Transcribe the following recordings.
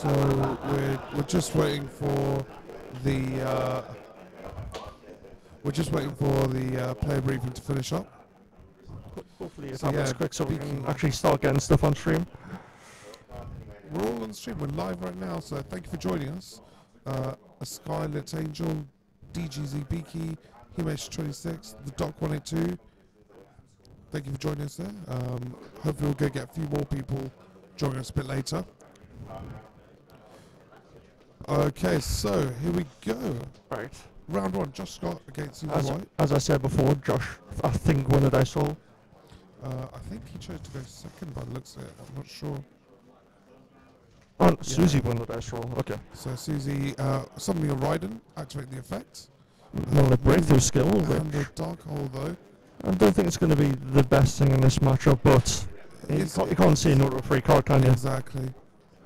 So we're just waiting for the player briefing to finish up. Hopefully it So happens yeah, quick so we Beaky. can actually start getting stuff on stream. We're all on stream. We're live right now. So thank you for joining us. A Skylit Angel, DGZ Beaky, Himesh26, the Doc 182. Thank you for joining us there. Hopefully we'll get a few more people joining us a bit later. Okay, so here we go. Right. Round one, Josh Scott against Suzie White. As I said before, Josh, I think won the dice roll. I think he chose to go second by the looks of it. I'm not sure. Oh, Yeah. Suzie won the dice roll. Okay. So Suzie, suddenly a Raiden, activate the effect. No, the breakthrough skill. And the Dark Hole though. I don't think it's going to be the best thing in this matchup, but you can't say no to a free card, can you? Exactly.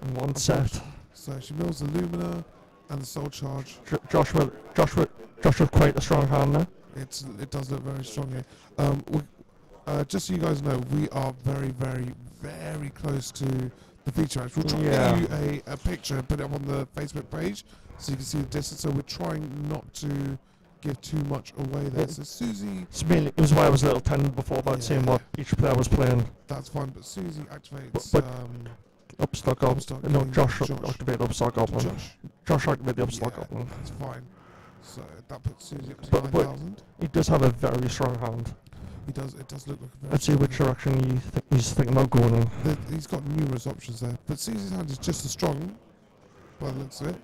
In one set. So she mills the Lumina and the Soul Charge. Josh with quite a strong hand there. It does look very strong here. Just so you guys know, we are very, very, very close to the feature match. We'll try and get you a picture and put it up on the Facebook page so you can see the distance. So we're trying not to give too much away there. So Suzie... It was why I was a little tender before about seeing what each player was playing. That's fine, but Suzie activates... Upstock Goblin. No, Josh activated Upstock Goblin. Josh activated the Upstock Goblin. That's fine. So that puts Suzie up to 9,000. He does have a very strong hand. He does. It does look like a very... Let's see which direction he's thinking about going in. He's got numerous options there. But Suzie's hand is just as strong, by the looks of it.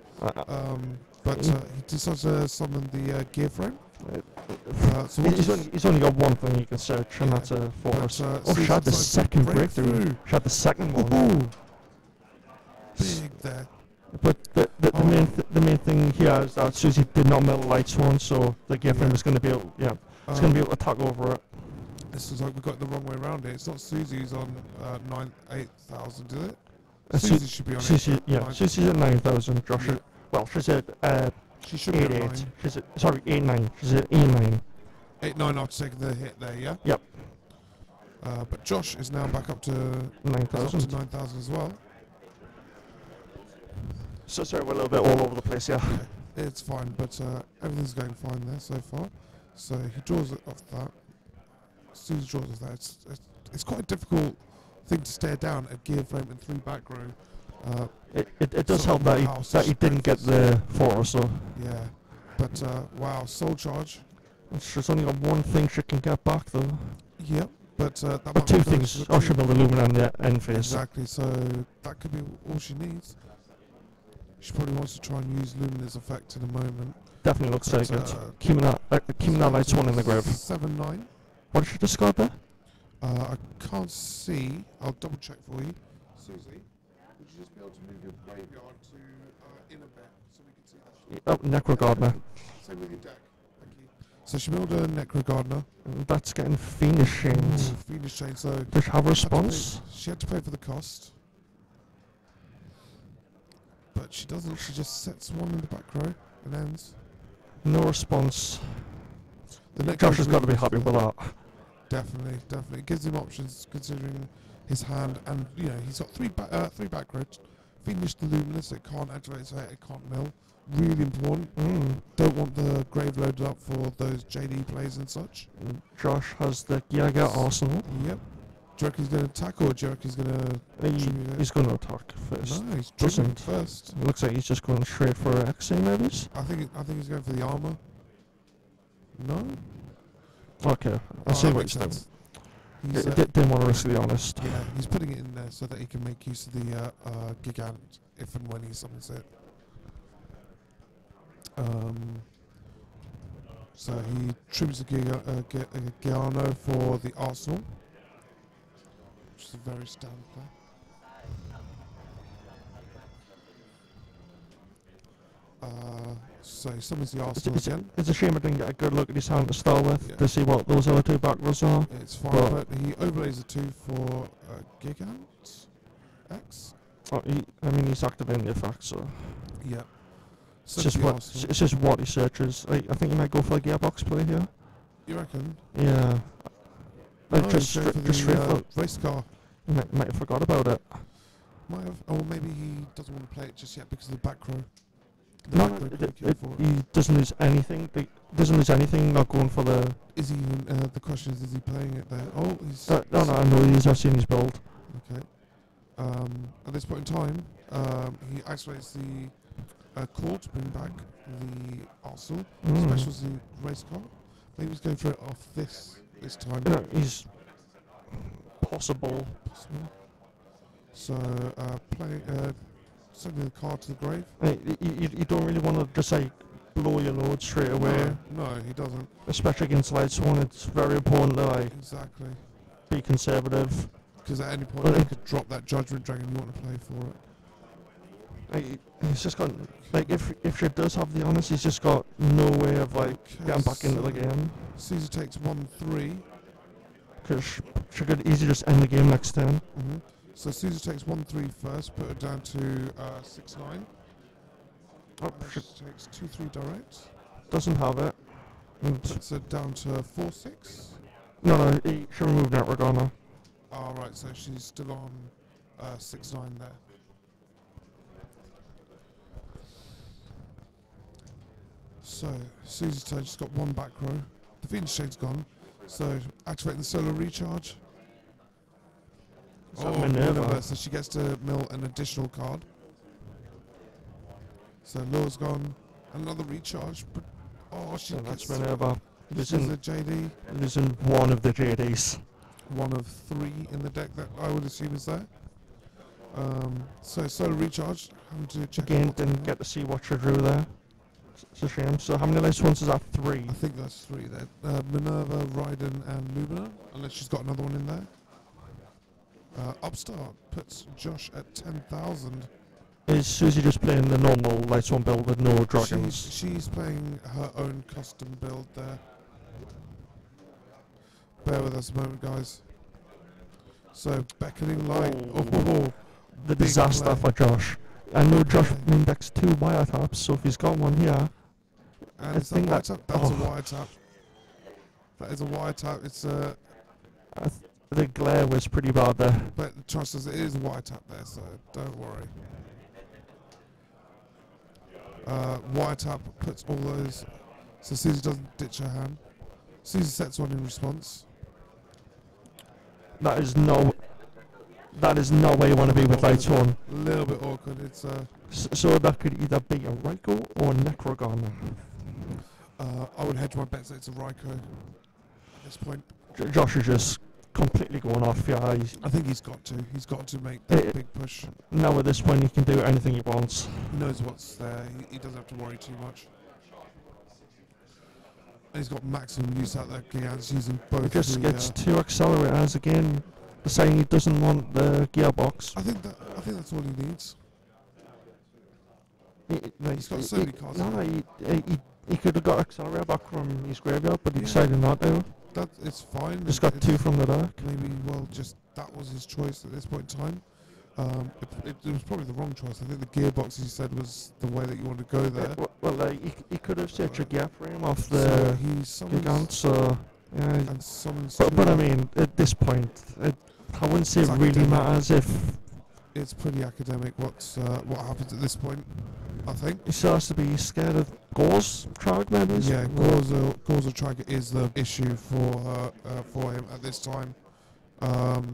But he decides to summon the gear frame. So he's only got one thing he can search, and that's a force. She had the second breakthrough. She had the second one. Big there. But the main thing here is that Suzie did not mill Lightsworn, so the gear frame is going to be able, it's going to be able to attack over it. This is like we got it the wrong way around it. It's not Suzie who's on 8,000, is it? Suzie should be on Susie's at 9,000. Josh, she's at she should be at 9. She's at 8-9. She's at 8-9. 8-9 after taking the hit there, yeah. Yep. But Josh is now back up to 9,000. 9,000 as well. So sorry, we're a little bit all over the place, yeah. It's fine, but everything's going fine there so far. So he draws it off that. Suzie draws off that. It's quite a difficult thing to stare down a gear frame and 3 back row. It does help that he didn't get the force, so. Yeah, but wow, Soul Charge. She's only got one thing she can get back though. Yep, but that two things. Oh, she'll build the Lumina and the end phase. Exactly, so that could be all she needs. She probably wants to try and use Lumina's effect in a moment. Definitely looks like it. Keeping that Lightsworn in the grave. 7-9. What did she discard there? I can't see. I'll double check for you. Suzie, would you just be able to move your graveyard to in a bit so we can see that? Necro Gardener. Same with your deck. Thank you. So she built a Necro Gardener. That's getting Fiendish Chains. Fiendish Chains, so... Does she have a response? She had to pay for the cost. But she doesn't, she just sets one in the back row and ends. No response. The Josh has got to be happy with that. Definitely. It gives him options considering his hand, and you know, he's got 3 back row. Fiendish the Luminous, it can't activate, so it can't mill. Really important. Don't want the grave loaded up for those JD plays and such. Josh has the Geargia arsenal. Yep. Do you reckon he's going to attack, or do you reckon he's going to... He's going to attack first. No, he's triggering first. It looks like he's just going straight for XA maybe? I think he's going for the armor. No? Okay, I see what he's doing. Didn't want to risk the honest. Yeah, he's putting it in there so that he can make use of the Gigant if and when he summons it. So he trims the Giano for the arsenal, which is a very standard play. So he summons the arsenal again. It's a shame I didn't get a good look at his hand to start with to see what those other 2 back rows are. It's fine, but he overlays the 2 for Gigant X. Oh, he's activating the effect, so. Yeah. It's just what he searches. I think he might go for a gearbox play here. You reckon? Yeah. Just straight for race car. Might have forgot about it. Might have, or maybe he doesn't want to play it just yet because of the back row. The No, back row no, couldn't kill for it. he doesn't lose anything. He doesn't lose anything not going for the. Is he even? The question is he playing it there? Oh, he's. No, I know he's. I've seen his build. Okay. At this point in time, he activates the call to bring back the Arsenal. Specials the race car. Maybe he's going for it off this time. You know, he's possible. So, sending the car to the grave. You don't really want to just like blow your load straight away. No, he doesn't. Especially against Lightsworn, it's very important to like Exactly. be conservative. Because at any point you could drop that Judgment Dragon you want to play for it. He's just got like if she does have the honors, he's just got no way of like getting back into the game. Suzie takes 1-3. Because she could easily just end the game next turn. So Suzie takes 1-3 first, put her down to 6-9. Oh, she takes 2-3 direct. Doesn't have it. Puts her down to 4-6. No, she removed that Regana. Oh, right, so she's still on 6-9 there. So, Susie's turn, she's got one back row. The Phoenix Shade's gone. So, activating the solar recharge. Minerva. So she gets to mill an additional card. So, Laura's gone. Another recharge. But, she gets Minerva. Losing the JD. Losing one of the JDs. One of 3 in the deck that I would assume is there. So solar recharge. Having to check again, didn't get to see what she drew there. It's a shame. So how many last ones is that? 3? I think that's 3 there. Minerva, Raiden, and Lumina, unless she's got another one in there. Upstart puts Josh at 10,000. Is Suzie just playing the normal Lightsworn build with no dragons? She's playing her own custom build there. Bear with us a moment, guys. So, beckoning light. The disaster for Josh. I know Josh index 2 wiretaps, so if he's got one here, and I think that's a wiretap. That is a wiretap. It's a. The glare was pretty bad there. But trust us, it is a wiretap there, so don't worry. Wiretap puts all those. So Suzie doesn't ditch her hand. Suzie sets one in response. That is no way you want to be with Lightsworn. A little bit awkward. It's so that could either be a Raikou or a Necrogon. I would hedge my bets that it's a Raikou at this point. Josh is just completely going off. Yeah, I think he's got to. He's got to make that big push. Now at this point, he can do anything he wants. He knows what's there. He doesn't have to worry too much. And he's got maximum use out there. Gigant's using both. He just gets 2 accelerators again, saying he doesn't want the gearbox. I think that's all he needs. He's got so many cards. He could have got accelerator back from his graveyard, but he decided not to. That it's fine. Just got 2 from the deck. Maybe that was his choice at this point in time. It was probably the wrong choice. I think the gearbox, as you said, was the way that you wanted to go there. He could have set a gear frame off the Gigant, so yeah. But I mean, at this point, I wouldn't say it really matters if. It's pretty academic what happens at this point, I think. He still has to be scared of Gore's Trag, maybe? Yeah, Gore's Trag is the issue for him at this time. I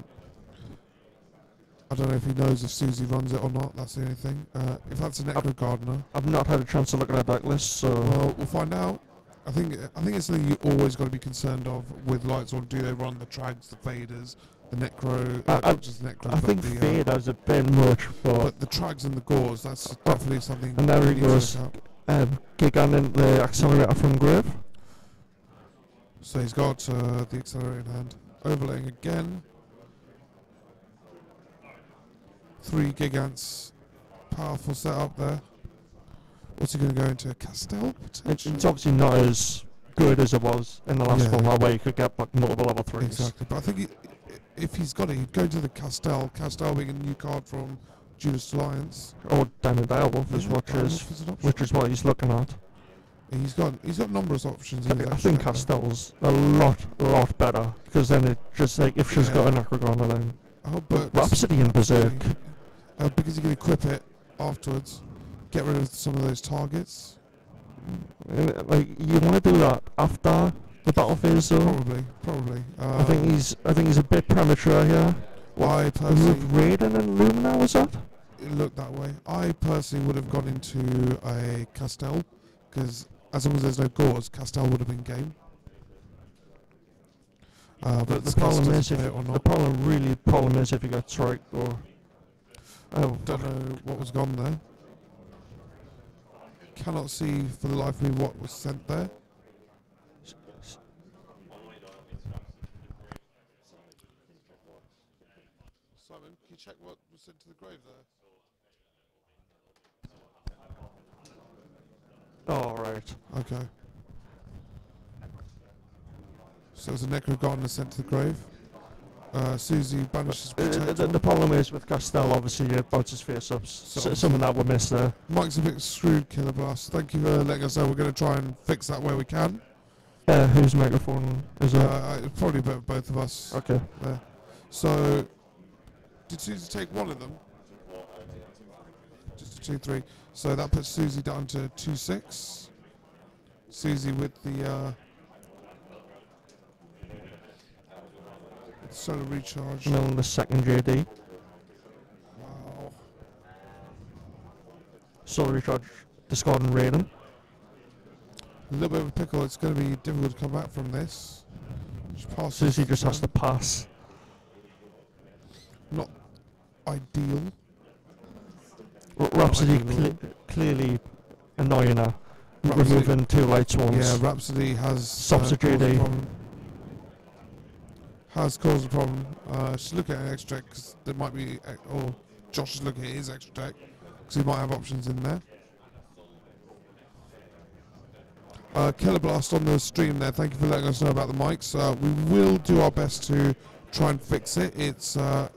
don't know if he knows if Suzie runs it or not, that's the only thing. If that's a Necro Gardener. I've not had a chance to look at that deck list, so. Well, we'll find out. I think it's something you always got to be concerned of with Lightsworn. Do they run the Trags, the Faders, the Necro, not just the Necro, I think Fade has a bit much, but the Trags and the Gores, that's definitely something. And there he goes, Gigant in the accelerator from Grave. So he's got the accelerator in hand. Overlaying again. 3 Gigants. Powerful setup there. What's he going to go into? Castell? It's obviously not as good as it was in the last one, where you could get like multiple level 3s. Exactly, but I think if he's got it, he'd go to the Castell. Castell being a new card from Judas Alliance. Or Diamond Direwolf, which is what he's looking at. He's got numerous options. I think Castell's a lot better, because then it just like if she's got a Necrogona then. But Rhapsody and Berserk. because you can equip it afterwards, get rid of some of those targets. Like you want to do that after the battle phase, though. Probably. I think he's a bit premature here. I personally Raiden and Lumina, was that? It looked that way. I personally would have gone into a Castell, because as long as there's no gauze, Castell would have been game. But the problem is if you got strike or. Oh, don't know what was gone there. Cannot see for the life of me what was sent there. Simon, can you check what was sent to the grave there? Oh, right. Okay. So there's a Necro Gardener sent to the grave. Suzie banishes Protector. The problem is with Castell, obviously, it bounces face-ups. Something that we missed there. Mike's a bit screwed, Killer Blast. Thank you for letting us know. We're going to try and fix that where we can. Whose microphone is that? Probably both of us. Okay. So, did Suzie take one of them? Just a 2-3. So that puts Suzie down to 2-6. Suzie with the solar recharge. Milling the second JD. Wow. Solar recharge, discarding Raiden. A little bit of a pickle. It's going to be difficult to come back from this. Suzie just has to pass. Not ideal. Rhapsody clearly annoying her. Removing 2 Lightsworns. Yeah, Rhapsody has stops the JD. Has caused a problem. She's looking at an extra deck because there might be, or Josh is looking at his extra deck because he might have options in there. Killer Blast on the stream there. Thank you for letting us know about the mics. We will do our best to try and fix it. It's going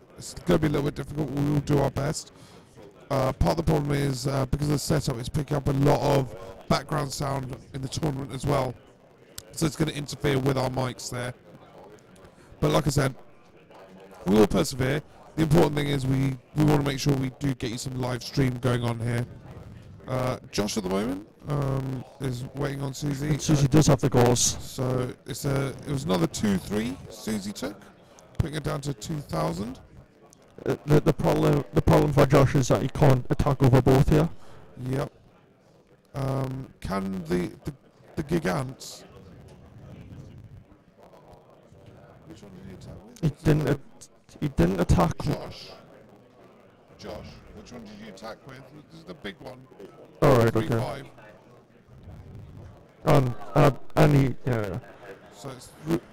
to be a little bit difficult. We will do our best. Part of the problem is because of the setup, it's picking up a lot of background sound in the tournament as well. So it's going to interfere with our mics there. But like I said, we will persevere. The important thing is we want to make sure we do get you some live stream going on here. Josh at the moment is waiting on Suzie. Suzie does have the goals. So it was another 2-3 Suzie took, putting it down to 2,000. The problem for Josh is that he can't attack over both here. Yep. Can the Gigants? Which one did he attack with? He didn't attack. Josh, which one did you attack with? This is the big one. All right, okay. 3-5. And he, yeah.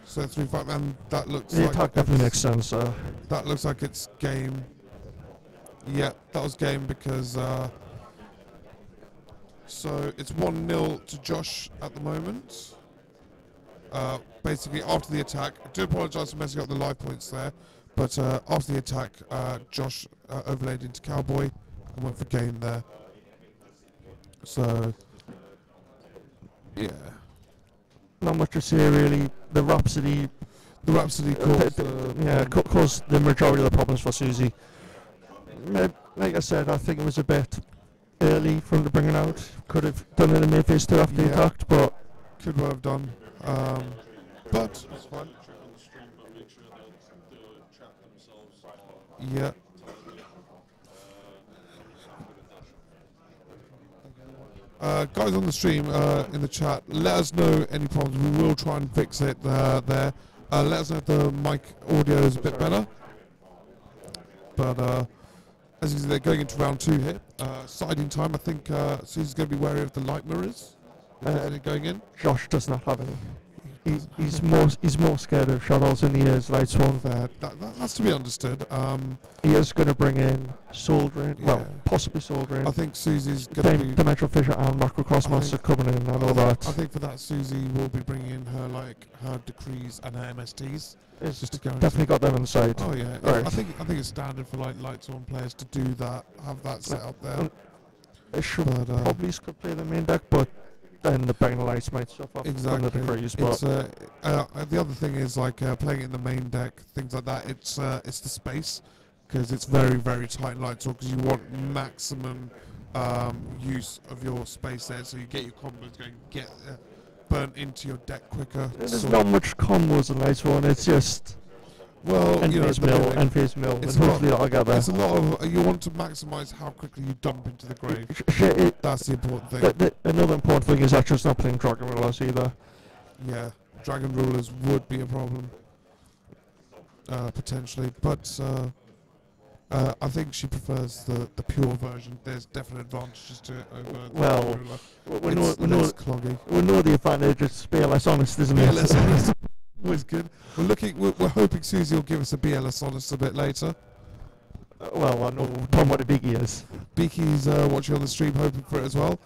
So 3-5, and that looks the like attack definitely makes sense. That looks like it's game. Yeah, that was game because. So it's 1-0 to Josh at the moment. Basically, after the attack, I do apologise for messing up the live points there, but after the attack, Josh overlaid into Cowboy and went for game there. So, yeah. Not much to say really. The Rhapsody caused the majority of the problems for Suzie. Like I said, I think it was a bit early for him to bring it out. Could have done it in May phase 2 after he attacked, but could well have done. But it's fine. Yeah. Guys on the stream, in the chat, let us know any problems. We will try and fix it there. Let us know if the mic audio is a bit better. But as you can see, they're going into round 2 here. Siding time, I think Susie's going to be wary of the light mirrors going in. Josh does not have any. He's more scared of shadows than he is Lightsworn. That's to be understood. He is going to bring in Soul Drain, possibly Soul Drain. I think Susie's going to be... Dimensional Fissure and Macrocosmos are coming in and all that. I think for that Suzie will be bringing in her decrees and her MSTs. It's just definitely got them inside. Oh yeah, right. I think it's standard for like Lightsworn players to do that, have that set up there. It should probably play the main deck, but then the Bang Lights might suffer from the decrees. But the other thing is like playing it in the main deck, things like that. It's the space. because it's very, very tight in Lightsworn, because you want maximum use of your space there, so you get your combos going, get burnt into your deck quicker. There's not much combos in Lightsworn, it's just end phase mill, end phase mill, and hopefully that'll get there. It's a lot of, you want to maximise how quickly you dump into the grave. That's the important thing. Another important thing is actually not playing Dragon Rulers either. Yeah, Dragon Rulers would be a problem, potentially, but I think she prefers the pure version. There's definite advantages to it over the Dragon Ruler. We know the advantage. It's BLS honest, isn't it? BLS honest. Always good. We're hoping Suzie will give us a BLS honest a bit later. Well, I know Tom what a Biggie is. Beaky's watching on the stream, hoping for it as well.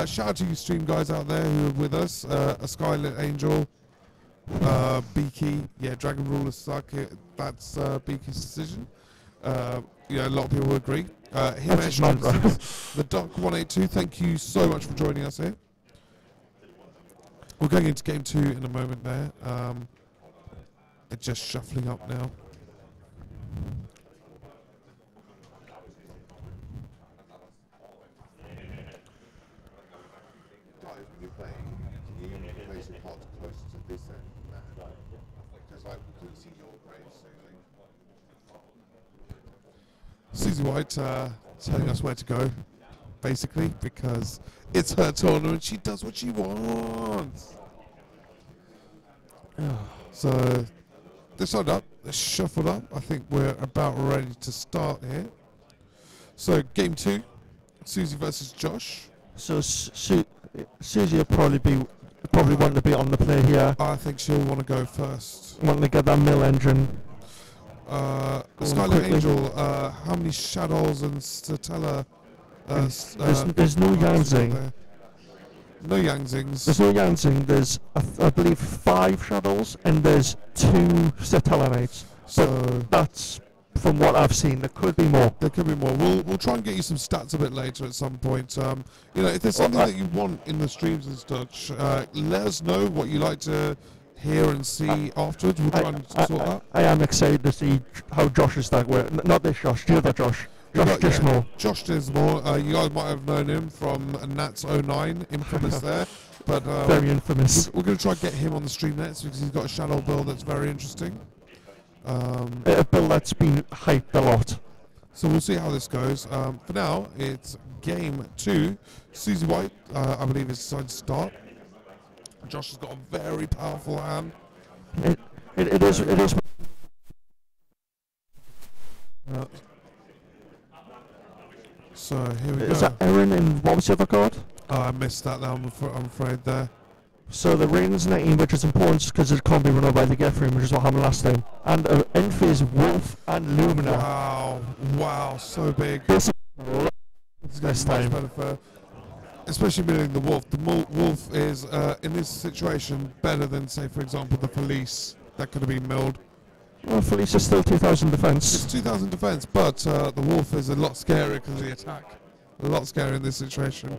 Shout out to you stream guys out there who are with us. A Skylit Angel, Beaky, yeah, Dragon Rulers suck. That's Beaky's decision. Yeah, a lot of people will agree. Himesh, the Doc 182, thank you so much for joining us here. We're going into game 2 in a moment there. They're just shuffling up now. Suzie White telling us where to go, basically, because it's her tournament. She does what she wants. So they're signed up, they're shuffled up. I think we're about ready to start here. So game 2, Suzie versus Josh. So Suzie will probably want to be on the play here. I think she'll want to go first. Want to get that mill engine. Skylit Angel, how many Shadows and Statella? There's no Yangzing. No Yangzings. There's no Yangzing. There's, I believe, 5 Shadows and there's 2 Statella Knights. So that's from what I've seen. There could be more. There could be more. We'll try and get you some stats a bit later at some point. You know, if there's something that you want in the streams and such, let us know what you like to hear and see afterwards. We'll try and sort that. I am excited to see how Josh's stag works. Not this Josh, the other Josh. Josh Dismore. Josh Dismore. You guys might have known him from Nats 09, infamous there. But very infamous. We're going to try and get him on the stream next because he's got a shadow build that's very interesting. A build that's been hyped a lot. So we'll see how this goes. For now, it's game 2. Suzie White, I believe, is decided to start. Josh has got a very powerful hand. It is. So here we go. Is that Erin and what was the other card? I missed that now, I'm afraid there. So the Rain's 19, which is important because it can't be run over by the Get Frame, which is what happened last time. And end phase Wolf and Lumina. Wow, so big. This time. Especially milling the Wolf. The Wolf is, in this situation, better than, say, for example, the Felice that could have been milled. Well, Felice is still 2,000 defense. It's 2,000 defense, but the Wolf is a lot scarier because of the attack. A lot scarier in this situation.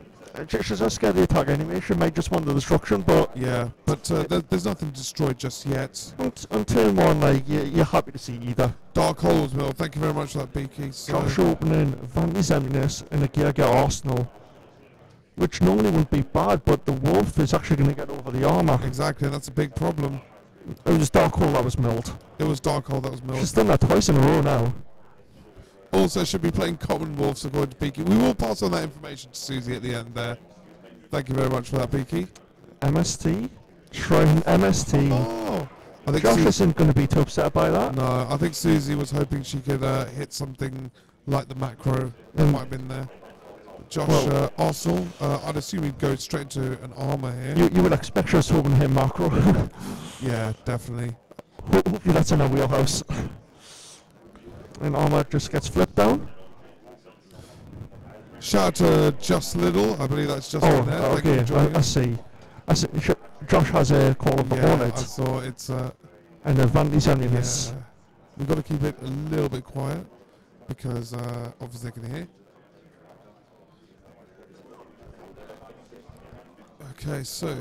She's not scared of the attack anyway. She might just want the destruction, but yeah, but there's nothing destroyed just yet. On turn 1, like you're happy to see either. Dark Holes Mill. Thank you very much for that, Beaky. Josh opening Vandy's Emptiness and a Geargia Arsenal, which normally wouldn't be bad, but the Wolf is actually going to get over the armor. Exactly, that's a big problem. It was Dark Hole that was milled. It was Dark Hole that was milled. She's done that twice in a row now. Also, should be playing Common Wolves according to Beaky. We will pass on that information to Suzie at the end there. Thank you very much for that, Beaky. MST? Shrine MST. Oh! I think Josh isn't going to be too upset by that. No, I think Suzie was hoping she could hit something like the macro that might have been there. Josh Arsenal, I'd assume he'd go straight into an armor here. You would expect Josh to hit macro. Yeah, definitely. Hopefully that's in our wheelhouse. And armor just gets flipped down. Shout out to Just Little, I believe that's just on there. Okay, I see. Josh has a call of the Hornet. I saw it's and a Vandy's Emptiness. Yeah. We've got to keep it a little bit quiet because obviously they can hear. Okay, so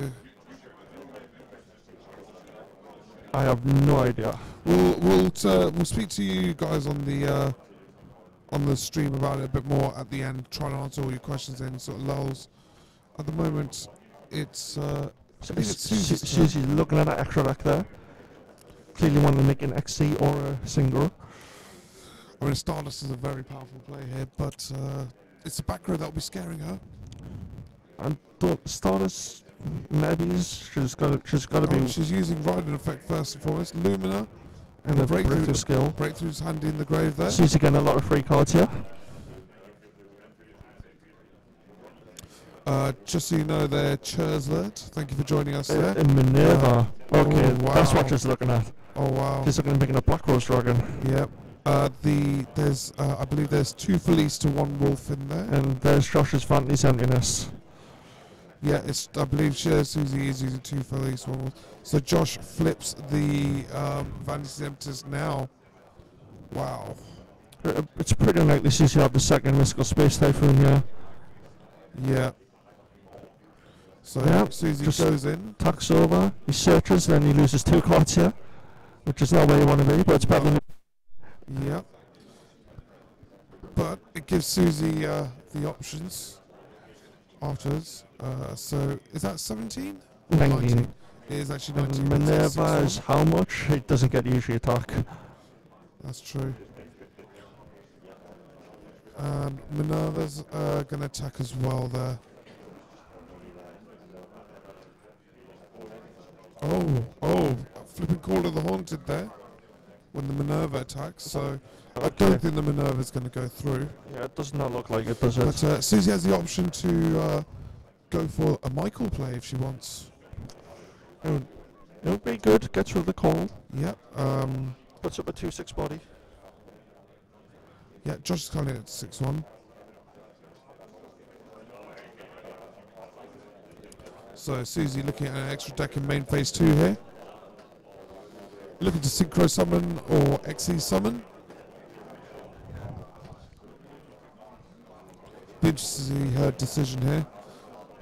I have no idea. We'll speak to you guys on the on the stream about it a bit more at the end, trying to answer all your questions in sort of lulls. At the moment, it's Susie's looking at that extra deck there. Clearly wanting to make an XC or a single. I mean, Stardust is a very powerful play here, but it's the back row that will be scaring her. And Stardust, maybe she's got to be. She's using Riding Effect first and foremost. Lumina and the breakthrough skill. Breakthrough's handy in the grave there. Suzie getting a lot of free cards here. Just so you know, they're Cherslet. Thank you for joining us there. In Minerva. Okay, oh, wow. That's what she's looking at. Oh wow. She's looking at making a Black Rose Dragon. Yep. There's I believe there's 2 Felice to 1 Wolf in there. And there's Josh's Fantasy's Emptiness. Yeah, I believe Suzie is using 2 Felice 1 Wolf. So Josh flips the Fantasy's Emptiness now. Wow. It's pretty unlikely Suzie will have the second Mystical Space Typhoon here. Yeah. So Suzie goes in. Tucks over, he searches, then he loses 2 cards here. Which is not where you want to be, but it's better than... Yep. But it gives Suzie the options afterwards. So is that 17? 19. It is actually 19. Minerva is how much? It doesn't get usually attack. That's true. And Minerva's going to attack as well there. Oh, flipping Call of the Haunted there when the Minerva attacks, so I don't think the Minerva's going to go through. Yeah, it does not look like it, does it? But Suzie has the option to go for a Michael play if she wants. It would be good, gets rid of the call. Yep. Puts up a 2/6 body. Yeah, Josh is calling it 6-1. So Suzie looking at an extra deck in main phase 2 here. Looking to Synchro Summon or XE Summon. Be interested to see her decision here.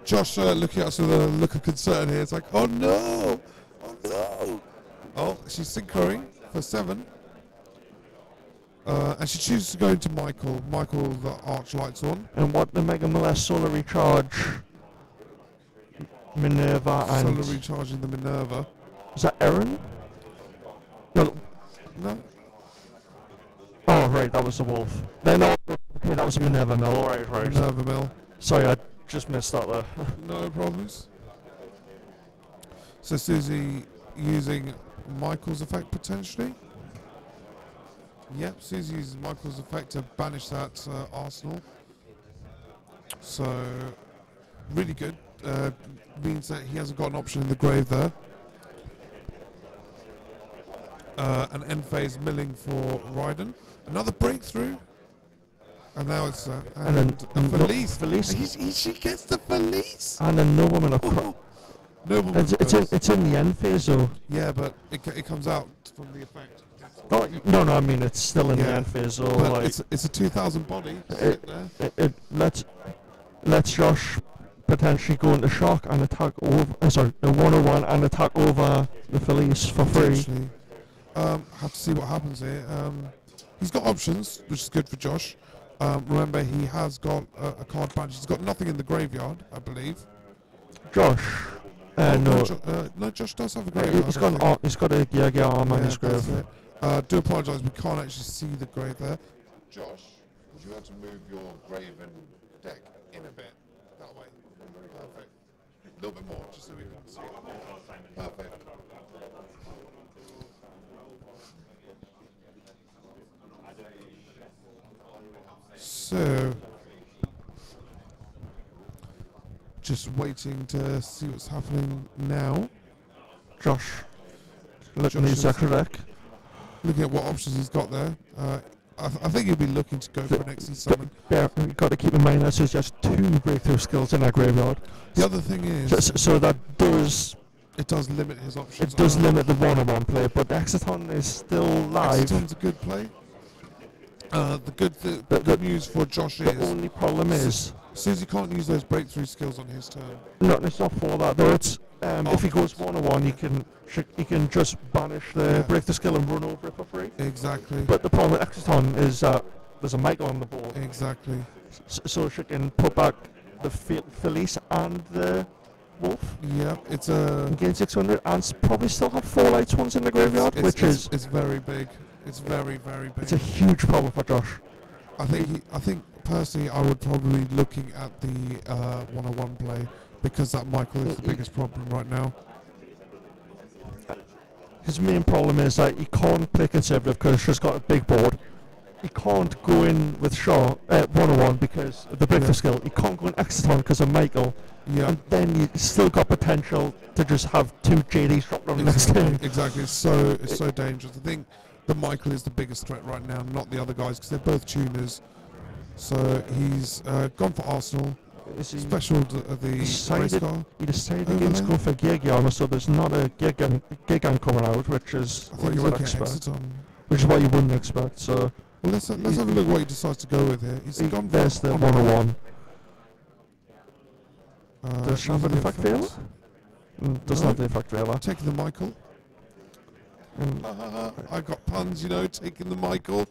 Josh looking at us with a look of concern here. It's like, oh no! Oh no! Oh, she's synchroing for 7. And she chooses to go into Michael the Arch Lightsworn. And what the Mega Molest Solar Recharge, Minerva and... Solar Recharging the Minerva. Is that Erin? No. Oh, right, that was the Wolf. Then, okay, that was a Minerva Mill, right. Minerva Mill. Sorry, I just missed that there. No problems. So Suzie using Michael's effect potentially. Yep, Suzie uses Michael's effect to banish that arsenal. So, really good. Means that he hasn't got an option in the grave there. An end phase milling for Raiden. Another breakthrough. And now it's and then Felice. She gets the Felice. And a Nobleman of it's in the end phase though. Yeah, but it comes out from the effect. Oh, no, I mean it's still in the end phase. So like it's a 2,000 body. It lets Josh potentially go into shock and attack over. Sorry, the 101 and attack over the Felice for free. Have to see what happens here. He's got options, which is good for Josh. Remember, he has got a card badge. He's got nothing in the graveyard, I believe. Josh. No, Josh does have a graveyard. He's got a Geargia arm on his grave. Do apologise, we can't actually see the grave there. Josh, would you have to move your graven deck in a bit? That way. Perfect. A little bit more, just so we can see it. Perfect. So, just waiting to see what's happening now. Josh, looking at his extra deck. Looking at what options he's got there. I think he'll be looking to go for an XE summon. Yeah, you've got to keep in mind there's just 2 breakthrough skills in that graveyard. The other thing is... So that does... It does limit his options. It does limit the one-on-one play, but the Exiton is still live. Exiton's a good play. The good news for Josh is... The only problem is... Suzie can't use those breakthrough skills on his turn. No, it's not for that though. It's if he goes 1-on-1, he can just banish the breakthrough skill and run over it for free. Exactly. But the problem with Exiton is that there's a Michael on the board. Exactly. So she can put back the Felice and the Wolf. Yeah, it's a... Gain 600 and probably still have 4 Lightsworns in the graveyard, It's very big. It's very, very big. It's a huge problem for Josh. I think personally I would probably be looking at the 101 play, because that Michael is the biggest problem right now. His main problem is that he can't play conservative because she's got a big board. He can't go in with Shaw at 101 because of the breakthrough skill. He can't go in Exciton because of Michael. Yeah. And then you still got potential to just have 2 JDs dropped on the next turn. Exactly. It's so dangerous. I think the Michael is the biggest threat right now, not the other guys, because they're both tuners. So he's gone for Arsenal. Special the race car. He decided against going for Geargia, so there's not a Gear coming out, which is what you would expect. Which is what you wouldn't expect. So well, let's have a look what he decides to go with here. He's gone there's the 101. Does she have an effect veiler? Does not have the effect veiler. Taking the Michael. I got puns, you know, taking the Michael.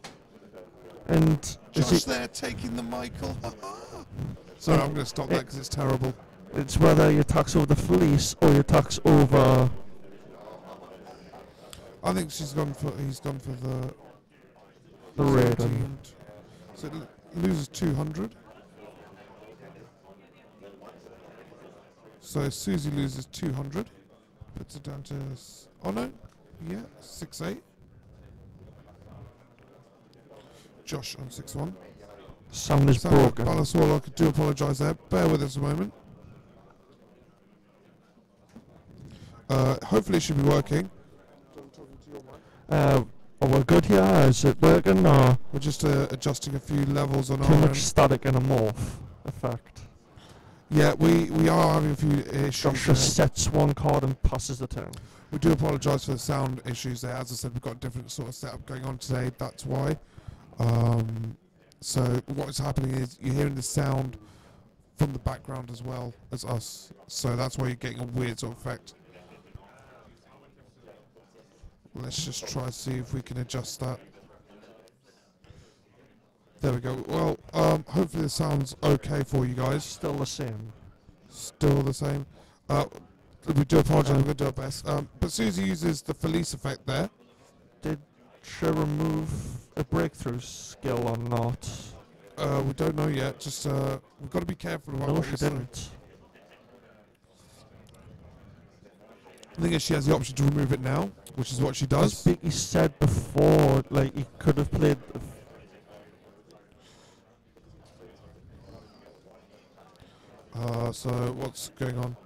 And Josh there taking the Michael. Sorry, I'm going to stop that because it's terrible. It's whether he attacks over the Felice or he attacks over... I think he's gone for the Raiden. So it loses 200. So Suzie loses 200. Puts it down to... Oh no. Yeah, 6-8. Josh on 6-1. Sound is broken. Lightsworn, I do apologise there. Bear with us a moment. Hopefully it should be working. Are we good here? Is it working or? We're just adjusting a few levels on our Too much static and a morph effect. Yeah, we are having a few issues. Josh just sets one card and passes the turn. We do apologise for the sound issues there. As I said, we've got a different sort of setup going on today. That's why. So what is happening is you're hearing the sound from the background as well as us. So that's why you're getting a weird sort of effect. Let's just try to see if we can adjust that. There we go. Well, hopefully the sound's okay for you guys. Still the same. Still the same. We do apologise. We're going to do our best. But Suzie uses the Felice effect there. Did she remove a breakthrough skill or not? We don't know yet. Just we've got to be careful about what we say. Didn't. I think she has the option to remove it now, which is what she does. As Vicky said before, like he could have played. So what's going on?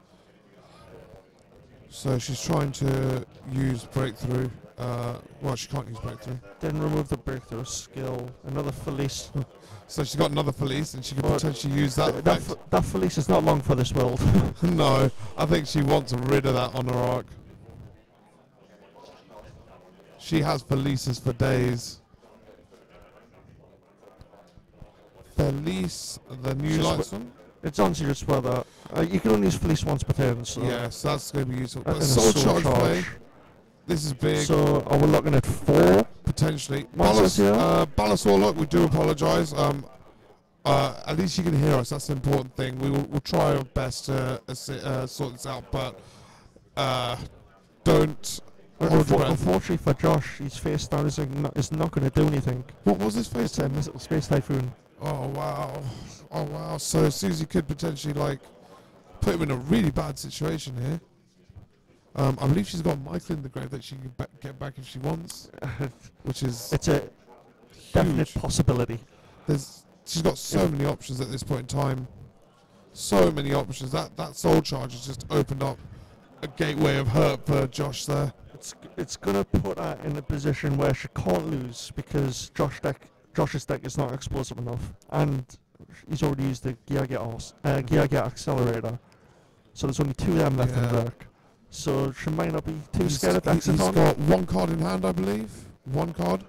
So she's trying to use breakthrough. Well, she can't use breakthrough. Didn't remove the breakthrough skill. Another Felice. So she's got another Felice, and she can potentially use that. That Felice is not long for this world. No, I think she wants rid of that on her arc. She has Felices for days. Felice, the new Lightsworn. It's honestly just whether you can only use Felice once per turn. So yes, that's going to be useful. But soul charge play. This is big. So are we looking at 4 potentially? Ballast Warlock, we do apologise. At least you can hear us. That's the important thing. We'll try our best to sort this out, but don't. Unfortunately for Josh, his face now is not going to do anything. What was his face? It's a little space typhoon. Oh wow! Oh wow! So Suzie could potentially like put him in a really bad situation here. I believe she's got Michael in the grave that she can get back if she wants, which is it's a definite possibility. She's got so many options at this point in time. So many options. That soul charge has just opened up a gateway of hurt for Josh there. It's gonna put her in a position where she can't lose because Josh's deck is not explosive enough, and he's already used the Geargia accelerator. So there's only 2 of them left in the deck. So she might not be too scared of Exciton. He's got 1 card in hand, I believe. 1 card.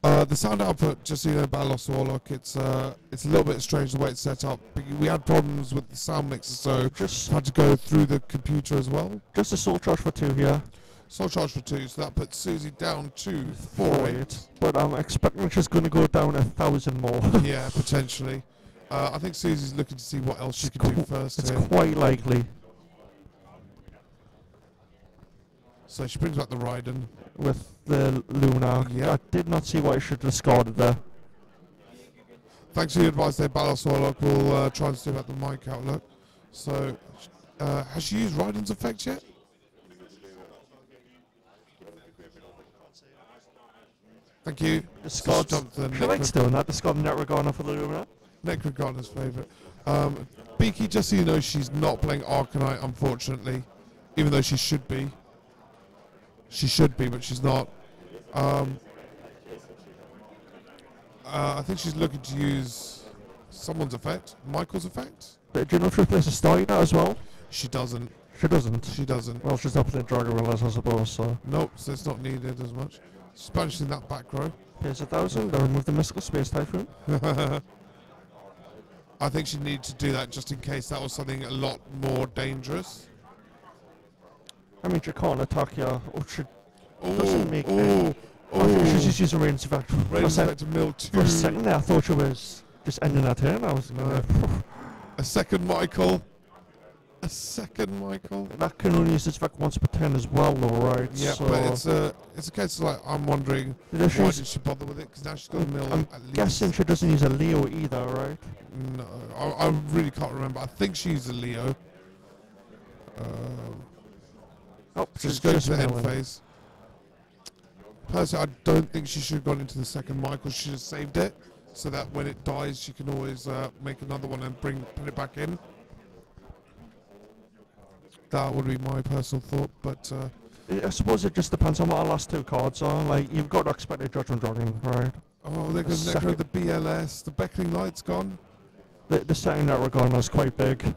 The sound output, just so you know, Ballast Warlock, it's a little bit strange the way it's set up. We had problems with the sound mixer, so just had to go through the computer as well. Just a soul charge for 2 here. Soul Charge for 2, so that puts Suzie down to 4-8. But I'm expecting she's going to go down 1,000 more. Yeah, potentially. I think Susie's looking to see what else she can do first It's here. quite likely. So she brings back the Raiden. With the Luna. Yeah. I did not see what I should have discarded there. Thanks for your advice there, Ballast Warlock. We'll try and see about the mic outlook. So, has she used Raiden's effect yet? Thank you. Discard. She likes doing that. Discard Netrogana for the Luna. Necrogana's favourite. Beaky, just so you know, she's not playing Arcanite, unfortunately. Even though she should be. She should be, but she's not. I think she's looking to use someone's effect. Michael's effect? Do you know if she plays a Starlight as well? She doesn't. She doesn't? She doesn't. Well, she's not playing Dragon Realize, I suppose, so... Nope, so it's not needed as much. She's banishing that back row. Here's 1,000, I remove the Mystical Space Typhoon. I think she needed to do that just in case that was something a lot more dangerous. I mean, she can't attack you, or she Oh, doesn't make oh, I think she's oh. just using Raiden's effect. Raiden's effect to mill 2. For a second there, I thought she was just ending her turn. I was A second Michael. A second Michael. That can only use this effect once per turn as well, though, right? Yeah, so but it's a case of like, I'm wondering why did she bother with it? Because now she's got a mill I'm at least. guessing she doesn't use a Leo either, right? No, I really can't remember. I think she's a Leo. Oh, Just go to the end phase. Personally, I don't think she should have gone into the second Michael. She should have saved it so that when it dies, she can always make another one and put it back in. That would be my personal thought, but I suppose it just depends on what our last two cards are. Like, you've got to expect a Judgment Dragon, right? oh, there goes Necro, the BLS, the Beckoning Light's gone. The second Netrogana is quite big.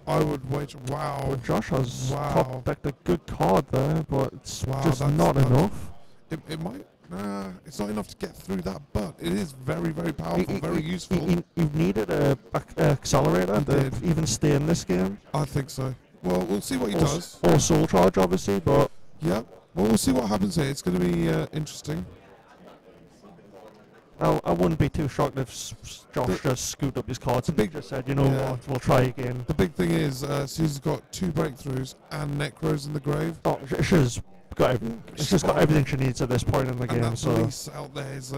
I would wager. Wow. But Josh has Wow. top decked a good card there, but it's Wow, just that's not enough. It might. It's not enough to get through that, but it is very, very powerful, very useful. You needed a accelerator to even stay in this game. I think so. Well, we'll see what he does. Or Soul Charge, obviously, but... Yeah. Well, we'll see what happens here. It's going to be interesting. I wouldn't be too shocked if Josh just scooped up his cards and just said, you know what, we'll try again. The big thing is, Susie's got 2 breakthroughs and Necros in the grave. Oh, she's got everything. She's got everything she needs at this point in the game. And that so police out there is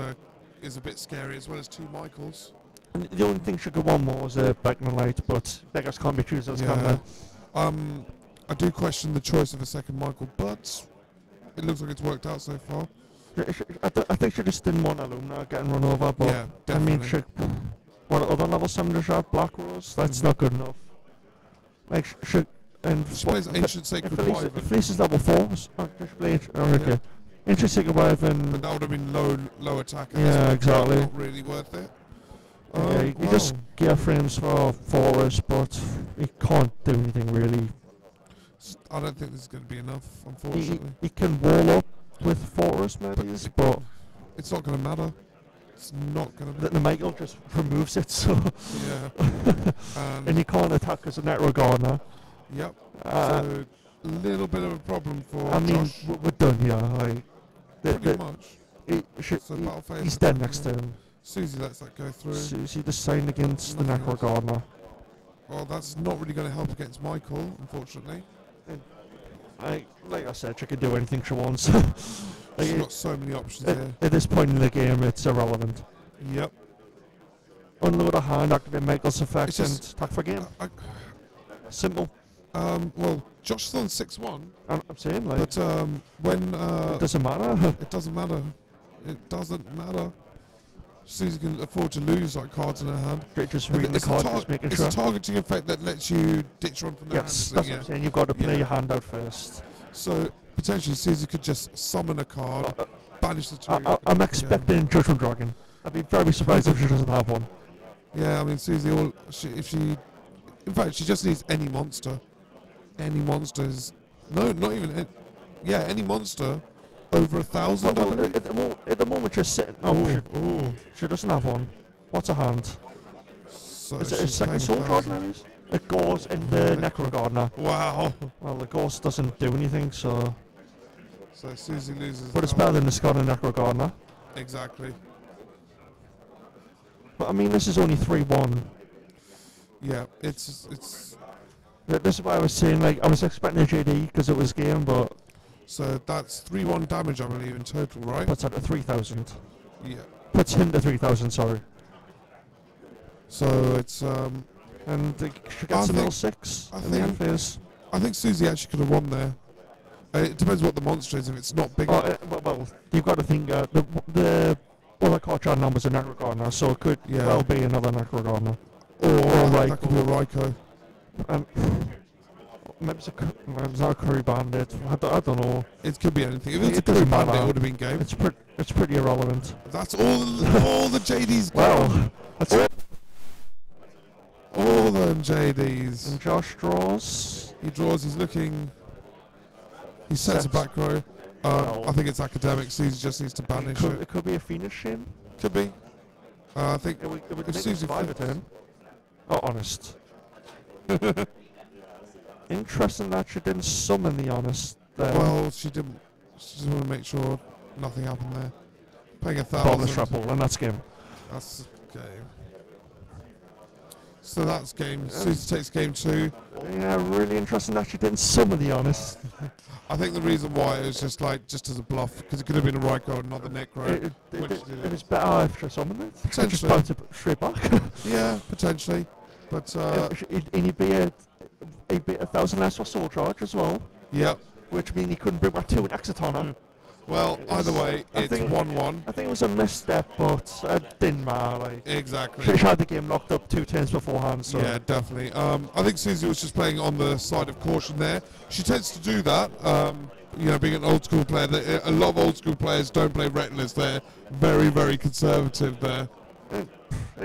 a bit scary, as well as 2 Michaels. and the only thing she could want more is a Beckman Light, but beggars can't be choosers, can they? I do question the choice of a second Michael, but it looks like it's worked out so far. I think she just didn't want Illumina getting run over, but Yeah, I mean, definitely. what other level 7 does she have? Black Rose? That's not good enough. Like, she plays Ancient Sacred Wyvern. If Fleece is level 4, okay. Ancient Sacred Wyvern. But that would have been low attack. Yeah, exactly. Not really worth it. You just gear frames for Forest, but you can't do anything really. I don't think this is going to be enough, unfortunately. You can wall up with Forest maybe, but it's not going to matter. It's not going to. The Michael just removes it, so yeah. and you can't attack as a Netrogana. Yep. So a little bit of a problem for Josh. We're done, yeah. Like, Pretty much. So he's dead next turn. Suzie lets that go through. Suzie just signed against the Necrogana. Well, that's not really going to help against Michael, unfortunately. Like I said, she can do anything she wants. She's got so many options here. At this point in the game, it's irrelevant. Yep. Unload a hand, activate Michael's effect, and attack for game. Simple. Well, Josh is on 6-1. I'm saying, like... But when... it doesn't matter. It doesn't matter. It doesn't matter. Suzie can afford to lose like cards in her hand. Just reading the card, just making sure. It's a targeting effect that lets you ditch one from the hand. Yes, that's what I'm saying. You've got to play your hand out first. So potentially Suzie could just summon a card, banish the 2. I'm expecting Judgment Dragon. I'd be very surprised if she doesn't have one. Yeah, I mean Suzie, in fact, she just needs any monster. Any monsters. No, not even. Any monster. Over 1,000. At the moment, she's sitting. She doesn't have one. What's her hand? So is it a second Soul Charge, maybe? It goes in the Necro Gardener. Wow. Well, the Ghost doesn't do anything, so... So Suzie loses. But it's better than the Scott and Necro Gardener. Exactly. But I mean, this is only 3-1. Yeah, it's. This is why I was saying, like, I was expecting a JD because it was game, but... So that's 3-1 damage, I believe, in total, right? Puts out to 3,000. Yeah. Puts him to 3,000, sorry. So it's And she gets a little 6 in the end phase. I think Suzie actually could have won there. It depends what the monster is. If it's not big, Well, you've got to think the other card chart number's a Necro Gardener, so it could well be another Necro Gardener. or that could be a Raikou. Maybe it's not a Curry Bandit. I don't know. It could be anything. If it's a It doesn't Curry Bandit, matter. it would have been game. It's pretty irrelevant. That's all the JDs. Well, that's it. All them JDs. And Josh draws. He draws. He's looking. He sets a back row. I think it's academic. Suzie just needs to banish it. It could be a Phoenix Shin. Could be. I think It would if make Suzie 5 a turn. Oh, honest. Interesting that she didn't summon the honest there. Well, she didn't. She just want to make sure nothing happened there. Paying Bottomless 1,000. Shrapple, and that's game. That's game. So that's game. Suzie takes game 2. Yeah, really interesting that she didn't summon the honest. I think the reason why it was just as a bluff, because it could have been a Raikou and not the Necro. It was better if she summoned it. Potentially. Just bounce it straight back. Yeah, potentially. But and he'd be a 1,000 less for soul charge as well. Yep. Which means he couldn't bring back 2 in Exitona. Well, either way, it's 1-1. I think it was a misstep, but it didn't matter. Like, Exactly. she had the game locked up 2 turns beforehand. So. Yeah, definitely. I think Suzie was just playing on the side of caution there. She tends to do that. Being an old school player, a lot of old school players don't play Retinous. They're very, very conservative there.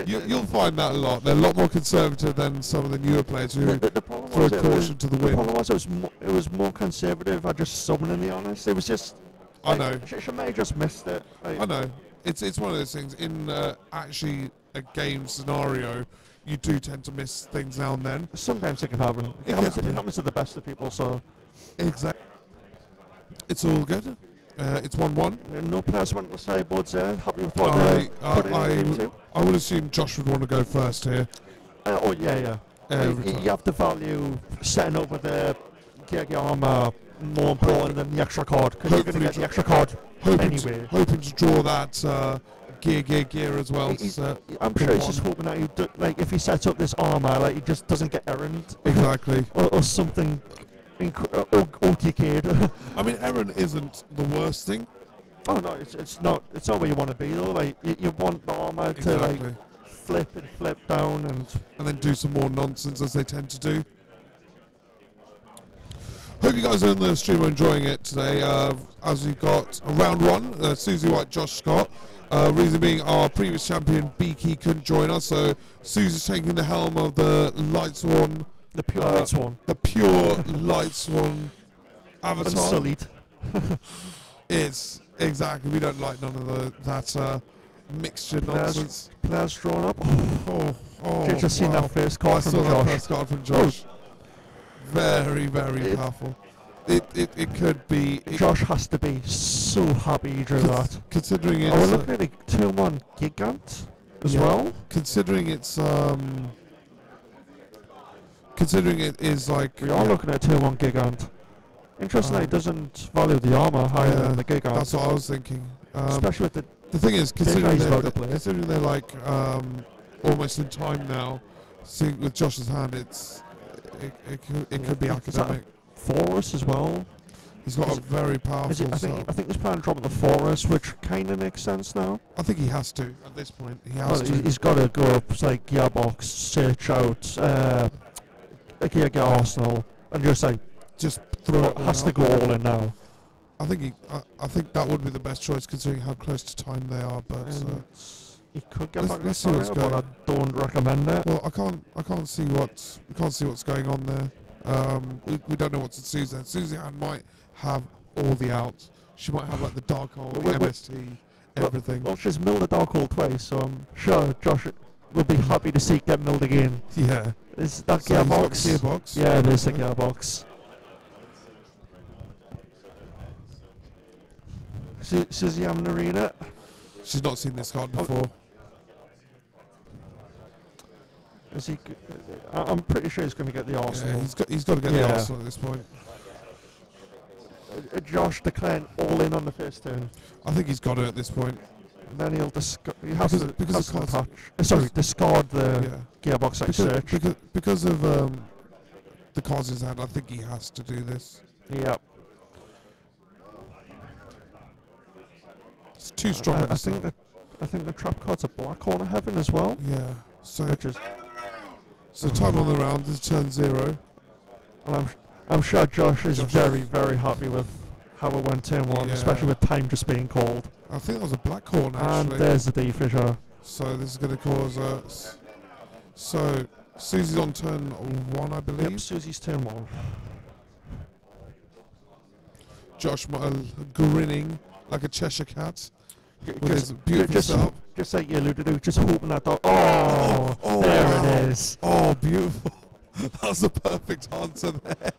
You'll find that a lot. They're a lot more conservative than some of the newer players who throw caution to the wind. The problem was it was more conservative. I just summoning the honest. It was just. I know. She may have just missed it. I know. It's one of those things. In actually a game scenario, you do tend to miss things now and then. Sometimes it can happen. It happens to the best of people. So. Exactly. It's all good. It's 1-1. No players went to the sideboards there. Happy with what I would assume Josh would want to go first here. Yeah. You have to value setting up with the Geargia armor more important than the extra card, because you're going to get the extra card anyway. Hoping to draw that gear as well. I'm sure he's just hoping that if he sets up this armor, he just doesn't get errand. Exactly. or something. OTK'd. I mean, Aaron isn't the worst thing. Oh no, it's not where you want to be though. Like you want the armor to flip down and then do some more nonsense as they tend to do. Hope you guys on the stream are enjoying it today. As we got round 1, Suzie White, Josh Scott. Reason being, our previous champion Beaky couldn't join us, so Susie's taking the helm of the Lightsworn. The pure Lightsworn. The pure Lightsworn avatar. Unsullied. It's exactly. We don't like none of that mixture nonsense. Players drawn up. Did you seen that first card from Josh? That first card from Josh. Very, very powerful. It could be. Josh has to be so happy he drew that. Considering it's. We're looking at a 2-1 Gigant as well. Considering it's Considering it is like... We are looking at 2-1 Gigant. Interestingly, it doesn't value the armor higher than the Gigant. That's what I was thinking. Especially with the thing is, considering they're like almost in time now, seeing with Josh's hand, it could be academic. Forest as well. He's got a very powerful. I think he's planning dropping the Forest, which kind of makes sense now. I think he has to at this point. He has to. He's got to go up, like Gearbox, search out a Geargia Arsenal, and just throw it. Has to go all in now. I think that would be the best choice considering how close to time they are. But he could get back to the but I don't recommend it. Well, I can't see what's going on there. We don't know what's at Suzie. Suzie might have all the outs. She might have like the Dark Hole, MST, everything. Well, she's milled the Dark Hole twice, so I'm sure Josh we'll be happy to see get milled again. Yeah. Is that So he's got gearbox? the gearbox. Yeah, it is the gearbox. Suzie having to read it. She's not seen this card before. Is he? I'm pretty sure he's going to get the Arsenal. Yeah, he's got to get the Arsenal at this point. Josh declaring all in on the first turn. I think he's got it at this point. And then he'll discard. He has to Because discard the gearbox like search. Because of the cards he's had, I think he has to do this. Yep. It's too strong. I think the trap card's a black corner heaven as well. Yeah. So so time on the round is turn 0. And I'm sure Josh is very, very happy with how it went turn 1, especially with time just being called. I think that was a black corner actually. And there's the D-Fissure. So this is going to cause us. So Susie's on turn 1, I believe. Yep, Susie's turn 1. Josh grinning like a Cheshire cat with his beautiful setup. Just like you alluded to, just hoping that dog. Oh, there wow. it is. Oh, beautiful. That was a perfect answer there.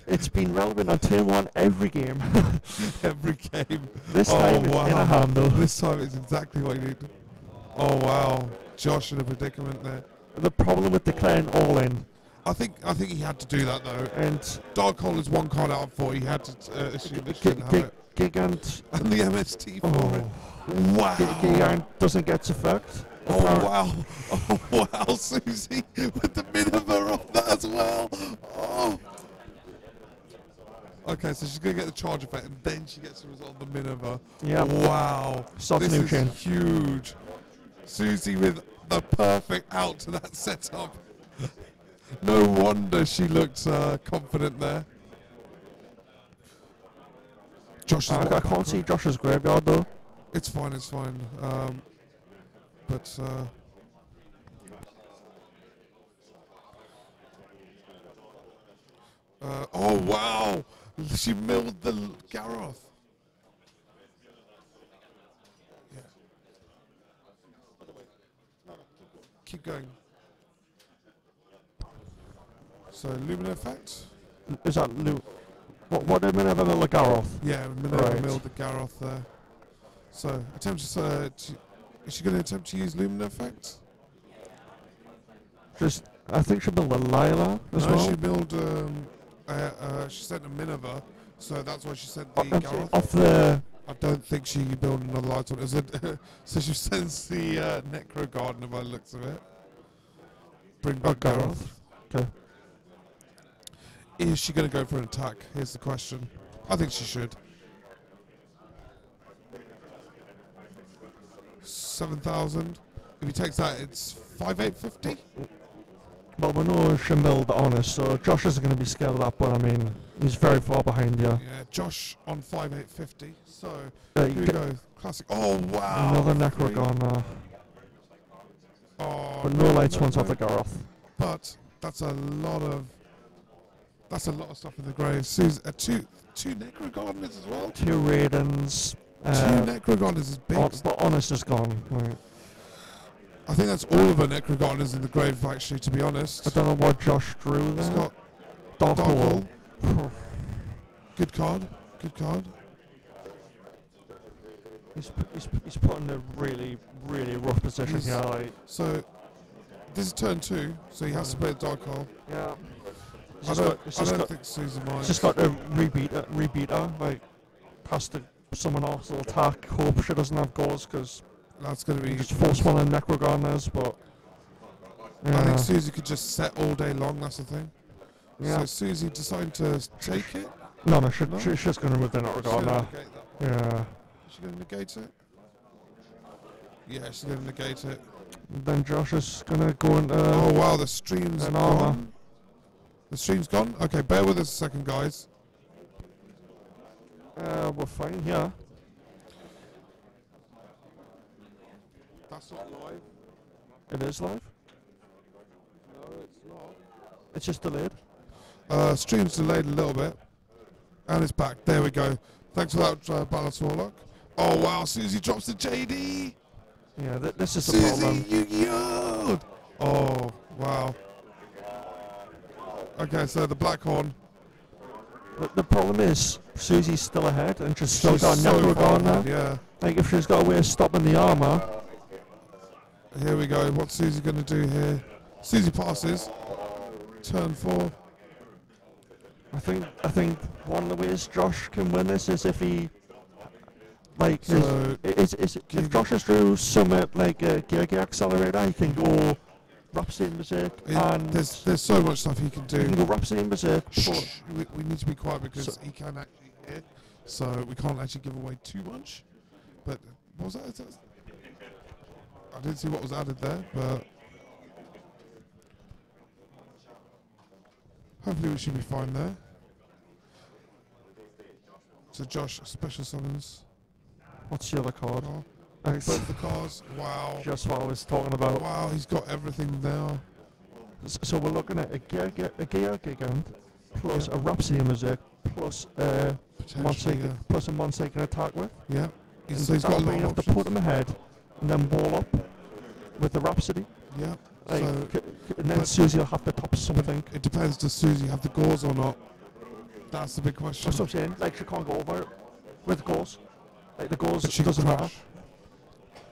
It's been relevant on turn 1 every game. Every game. This time it's in a handle. This time it's exactly what you need. Oh wow, Josh in a predicament there. The problem with declaring all in. I think he had to do that though. And Dark Hole is one card out of 4. He had to assume that she didn't have it. Gigant. And the MST for it. Wow. Gigant doesn't get effect. Oh wow. Oh wow, Suzie with the Miniver on that as well. Oh. Okay, so she's going to get the charge effect and then she gets to resolve the Miniver. Yeah. Wow. Soft this nutrient. is huge. Suzie with the perfect out to that setup. No wonder she looked confident there. Josh I can't see Josh's graveyard though. It's fine, it's fine. Oh wow! She milled the Garroth. Yeah. Keep going. So Lumina effect. Is that what did Minerva mill the Garroth? Yeah, Minerva milled the Garroth there. So attempts is she going to attempt to use Lumina effect? I think she milled the Lila as well. No, she milled. She sent a Minerva, so that's why she sent the Garroth. Off the. I don't think she built another light on it. So she sends the Necro Gardener by the looks of it. Bring back Garroth. Okay. Is she going to go for an attack? Here's the question. I think she should. 7,000. If he takes that, it's 5,850. Well, we know she milled Honest, so Josh isn't going to be scared of that, but I mean, he's very far behind you. Yeah, Josh on 5,850. So, here we go. Classic. Oh, wow. Another Necrogon. Oh, but no Lightsworns off the Garroth. But that's a lot of stuff in the grave. Suzie, two Necro Gardeners as well. 2 Raidens. 2 Necro Gardeners is big. But Honest is gone. Right. I think that's all of her Necro Gardeners in the grave, actually, to be honest. I don't know what Josh drew there. It's got Dark Hole. Good card. Good card. He's put in a really, really rough position here. Like. So, this is turn 2, so he has to play the Dark Hole. Yeah. I don't think Suzie minds. He's just got to rebeat her, like, pass to someone else will attack, hope she doesn't have goals, because that's going to be... just force one of Necro Gardeners, but... Yeah. I think Suzie could just set all day long, that's the thing. Yeah. So Suzie decided to take it? No, she's just going to remove the Necro Gardener. Yeah. Is she going to negate it? Yeah, she's going to negate it. Then Josh is going to go into... Oh wow, the stream's gone. The stream's gone? Okay, bear with us a second, guys. We're fine, yeah. That's not live. It is live? No, it's not. It's just delayed. Stream's delayed a little bit. And it's back. There we go. Thanks for that, Balance Warlock. Oh wow, Suzie drops the JD. Yeah, this is the problem. Suzie, Yu-Gi-Oh! Oh, wow. Okay, so the black horn. The problem is, Susie's still ahead and she's still She's got so Necro far going there. ahead, yeah. Like, if she's got a way of stopping the armor. Here we go. What's Suzie going to do here? Suzie passes. Turn 4. I think one of the ways Josh can win this is if he, like, So, if Josh is through summit like a Geargia accelerator, he can go Rhapsody and Berserk, and there's so much stuff he can do. he can go Rhapsody and Berserk. Shh, we need to be quiet because he can actually hear, so we can't actually give away too much. But what was that? I didn't see what was added there, but hopefully we should be fine there. So Josh, special summons. What's the other card? Oh, both the cars. Wow. Just what I was talking about. Wow, he's got everything now. So we're looking at a Gear Gigant plus a Rhapsody and Berserk plus a monster he can attack with. Yeah. And So he's got a lot of have to options. put him ahead and then wall up with the Rhapsody. Yeah. Like, So and then Suzie will have to top something. it depends. Does Suzie have the gauze or not? That's the big question. That's what I'm saying. Like, she can't go over it with gauze. Like, the gauze But she doesn't can matter. crash.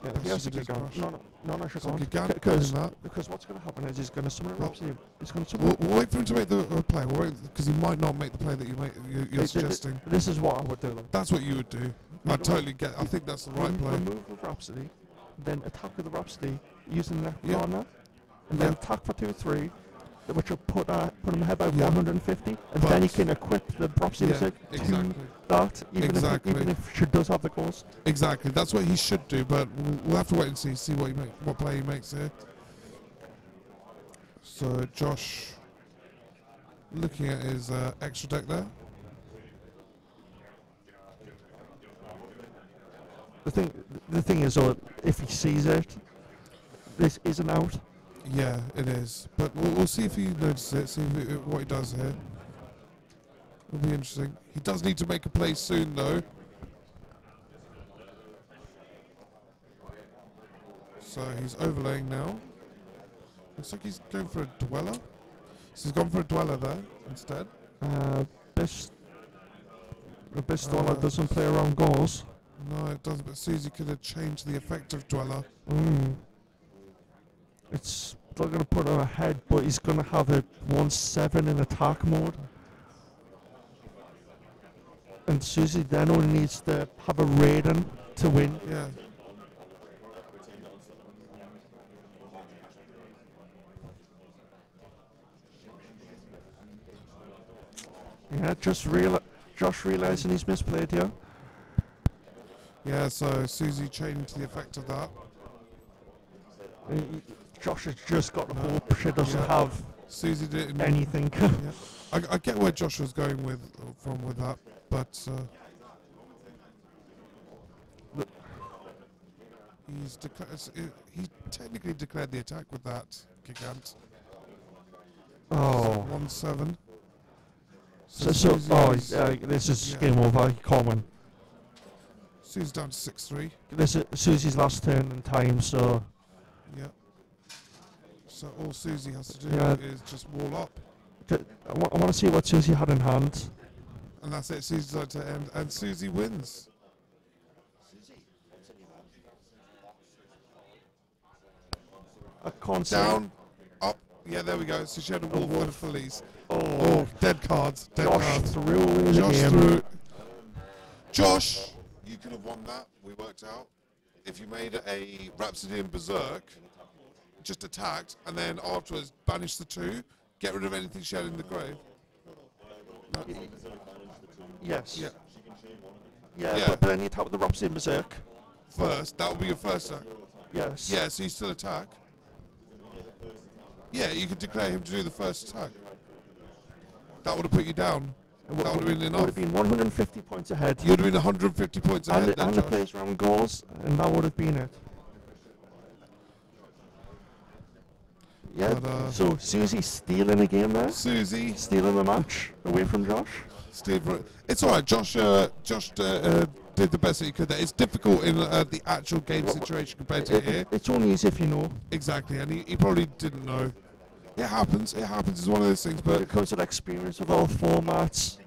Yeah, But he has she to does kick on. crash. No, she So can't. Gigant Because what's going to happen is he's going to summon a Well, Rhapsody. He's going to summon. We'll wait for him to make the play. We'll wait because he might not make the play that you're suggesting. This is what I would do. Like. That's what you would do. I totally get. I think that's the right play. Remove the Rhapsody, then attack with the Rhapsody using the Yeah. corner, and then Yeah. attack for 2-3, which will put him ahead by Yeah. 150, and But- then he can equip the Rhapsody Yeah, to exactly. that, Exactly. even if she does have the course. Exactly. That's what he should do. But we'll have to wait and see what play he makes here. So Josh, looking at his extra deck there. The thing is, though, if he sees it, this isn't out. Yeah, it is. But we'll see if he notices it. See what he does here. It'll be interesting. He does need to make a play soon, though. So he's overlaying now. Looks like he's going for a dweller. So he's gone for a dweller there instead. The best Dweller doesn't play around goals. No, it doesn't. But Suzie could have changed the effect of dweller. It's still going to put him ahead, but he's going to have a 1-7 in attack mode. And Suzie then only needs to have a Raiden to win. Yeah. Yeah, Josh realising he's misplayed here. Yeah, so Suzie chaining to the effect of that. Josh has just got to hope she doesn't have Suzie did it. anything. Yeah. I get where Josh was going with that, but he technically declared the attack with that Gigant. Oh. 1-7. This is game over. He can't win. Suzie's down to 6-3. This is Susie's last turn in time, so Yeah. So all Suzie has to do is just wall up. I want to see what Suzie had in hand. And that's it. Susie's like to end, and Suzie wins. I can't see. Down, up. Yeah, there we go. So she had a wolf and a police. Oh, Oh, dead cards. Dead Josh cards. threw away the Josh game. threw. Josh, you could have won that. We worked out. If you made a Rhapsody and Berserk, just attacked, and then afterwards banish the 2, get rid of anything she had in the grave. No. Yes. Yeah. Yeah. But then you attack with the Rhapsody and Berserk. First, that would be your first attack. Yes. Yeah, so you still attack. Yeah, you could declare him to do the first attack. That would have put you down. That would have been enough. Would have been 150 points ahead. You'd have been 150 points ahead. And, then, the Josh. plays round goals, and that would have been it. Yeah. But, So Susie's stealing a game there. Suzie. Stealing the match away from Josh. Steve, it's all right. Josh did the best that he could there. It's difficult in the actual game situation compared to here. It's only as if you know. Exactly, and he probably didn't know. It happens. It happens. It's one of those things. But But it comes with experience with all formats.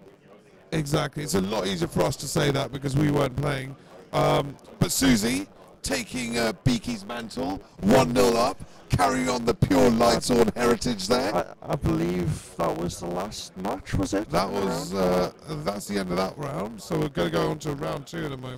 exactly, it's a lot easier for us to say that because we weren't playing. But Suzie taking Beaky's mantle, 1-0 up, carrying on the pure Lightsworn heritage there. I believe that was the last match, was it? That was that's the end of that round. So we're going to go on to round 2 in a moment.